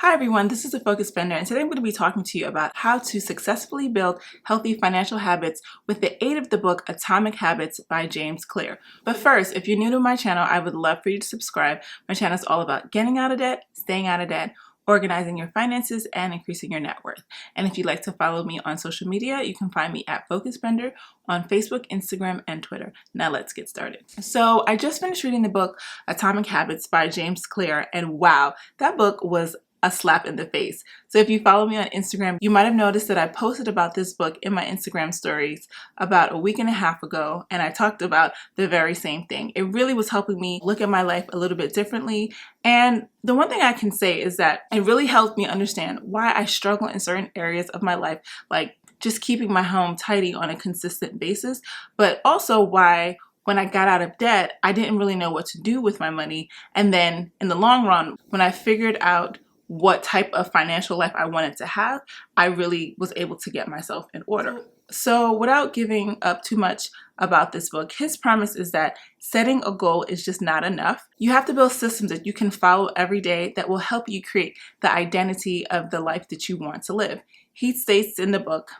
Hi everyone, this is the Focus Spender, and today I'm going to be talking to you about how to successfully build healthy financial habits with the aid of the book Atomic Habits by James Clear. But first, if you're new to my channel, I would love for you to subscribe. My channel is all about getting out of debt, staying out of debt, organizing your finances, and increasing your net worth. And if you'd like to follow me on social media, you can find me at Focus Spender on Facebook, Instagram, and Twitter. Now let's get started. So I just finished reading the book Atomic Habits by James Clear, and wow, that book was a slap in the face. So if you follow me on Instagram, you might have noticed that I posted about this book in my Instagram stories about a week and a half ago, and I talked about the very same thing. It really was helping me look at my life a little bit differently. And the one thing I can say is that it really helped me understand why I struggle in certain areas of my life, like just keeping my home tidy on a consistent basis, but also why when I got out of debt, I didn't really know what to do with my money. And then in the long run, when I figured out what type of financial life I wanted to have, I really was able to get myself in order. So without giving up too much about this book, his premise is that setting a goal is just not enough. You have to build systems that you can follow every day that will help you create the identity of the life that you want to live. He states in the book,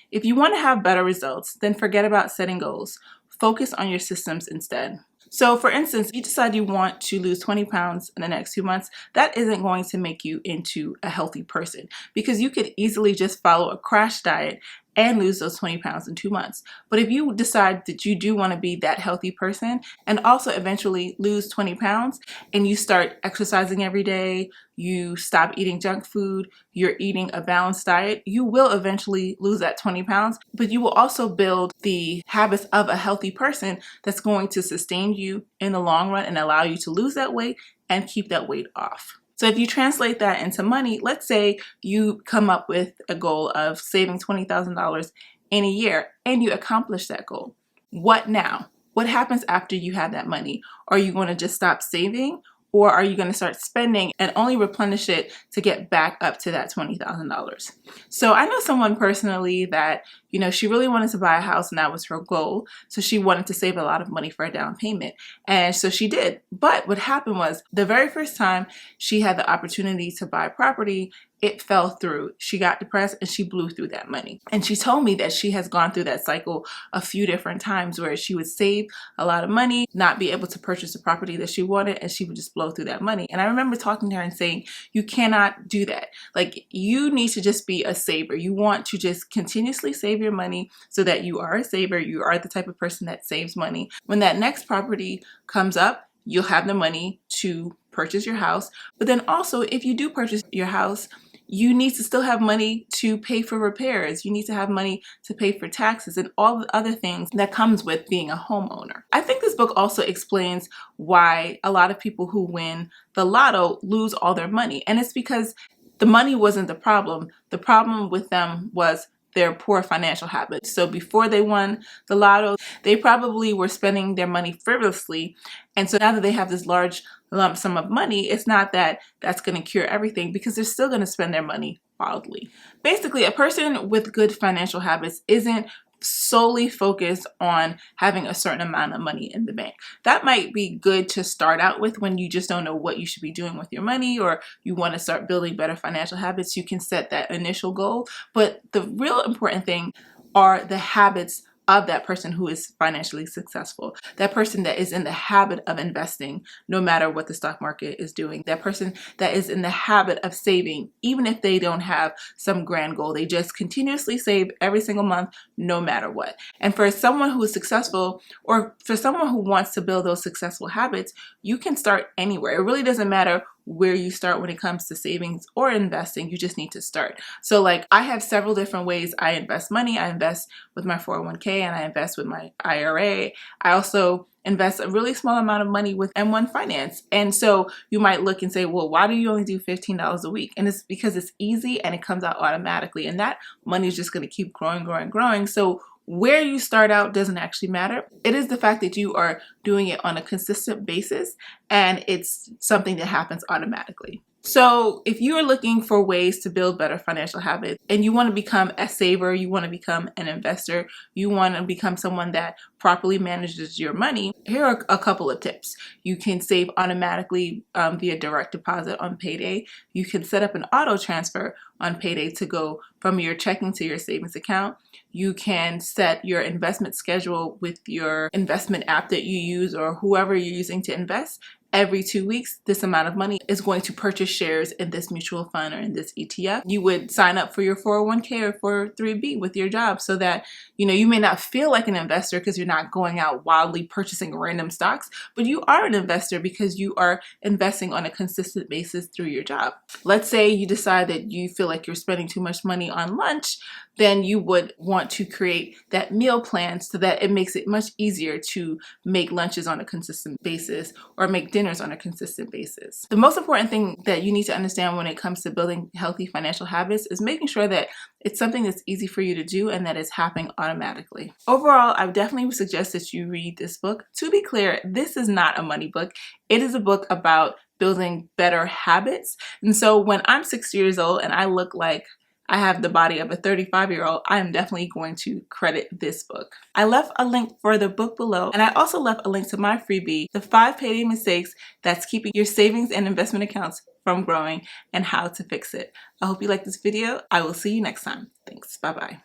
if you want to have better results, then forget about setting goals. Focus on your systems instead. So for instance, if you decide you want to lose 20 pounds in the next 2 months, that isn't going to make you into a healthy person because you could easily just follow a crash diet and lose those 20 pounds in 2 months. But if you decide that you do want to be that healthy person and also eventually lose 20 pounds and you start exercising every day, you stop eating junk food, you're eating a balanced diet, you will eventually lose that 20 pounds, but you will also build the habits of a healthy person that's going to sustain you in the long run and allow you to lose that weight and keep that weight off. So if you translate that into money, let's say you come up with a goal of saving $20,000 in a year and you accomplish that goal. What now? What happens after you have that money? Are you going to just stop saving? Or are you going to start spending and only replenish it to get back up to that $20,000? So I know someone personally that, she really wanted to buy a house and that was her goal. So she wanted to save a lot of money for a down payment. And so she did. But what happened was the very first time she had the opportunity to buy property, it fell through. She got depressed and she blew through that money. And she told me that she has gone through that cycle a few different times where she would save a lot of money, not be able to purchase the property that she wanted, and she would just blow through that money. And I remember talking to her and saying, you cannot do that. Like, you need to just be a saver. You want to just continuously save your money so that you are a saver. You are the type of person that saves money. When that next property comes up, you'll have the money to purchase your house. But then also, if you do purchase your house, you need to still have money to pay for repairs. You need to have money to pay for taxes and all the other things that comes with being a homeowner. I think this book also explains why a lot of people who win the lotto lose all their money. And it's because the money wasn't the problem. The problem with them was their poor financial habits. So before they won the lotto, they probably were spending their money frivolously. And so now that they have this large lump sum of money, it's not that that's going to cure everything because they're still going to spend their money wildly. Basically, a person with good financial habits isn't solely focused on having a certain amount of money in the bank. That might be good to start out with when you just don't know what you should be doing with your money or you want to start building better financial habits. You can set that initial goal, but the real important thing are the habits of that person who is financially successful, that person that is in the habit of investing no matter what the stock market is doing, that person that is in the habit of saving even if they don't have some grand goal. They just continuously save every single month no matter what. And for someone who is successful, or for someone who wants to build those successful habits, you can start anywhere. It really doesn't matter where you start when it comes to savings or investing. You just need to start. So like, I have several different ways I invest money. I invest with my 401k and I invest with my IRA. I also invest a really small amount of money with M1 Finance. And so you might look and say, well, why do you only do $15 a week? And it's because it's easy and it comes out automatically. And that money is just going to keep growing. So where you start out doesn't actually matter. It is the fact that you are doing it on a consistent basis and it's something that happens automatically. So if you are looking for ways to build better financial habits and you want to become a saver, you want to become an investor, you want to become someone that properly manages your money, here are a couple of tips. You can save automatically via direct deposit on payday. You can set up an auto transfer on payday to go from your checking to your savings account. You can set your investment schedule with your investment app that you use or whoever you're using to invest. Every 2 weeks, this amount of money is going to purchase shares in this mutual fund or in this ETF. You would sign up for your 401k or 403b with your job so that, you may not feel like an investor because you're not going out wildly purchasing random stocks, but you are an investor because you are investing on a consistent basis through your job. Let's say you decide that you feel like you're spending too much money on lunch, then you would want to create that meal plan so that it makes it much easier to make lunches on a consistent basis or make dinners on a consistent basis. The most important thing that you need to understand when it comes to building healthy financial habits is making sure that it's something that's easy for you to do and that it's happening automatically. Overall, I definitely would suggest that you read this book. To be clear, this is not a money book. It is a book about building better habits. And so when I'm 60 years old and I look like I have the body of a 35-year-old, I am definitely going to credit this book. I left a link for the book below, and I also left a link to my freebie, The 5 Payday Mistakes That's Keeping Your Savings and Investment Accounts from Growing and How to Fix It. I hope you like this video. I will see you next time. Thanks. Bye-bye.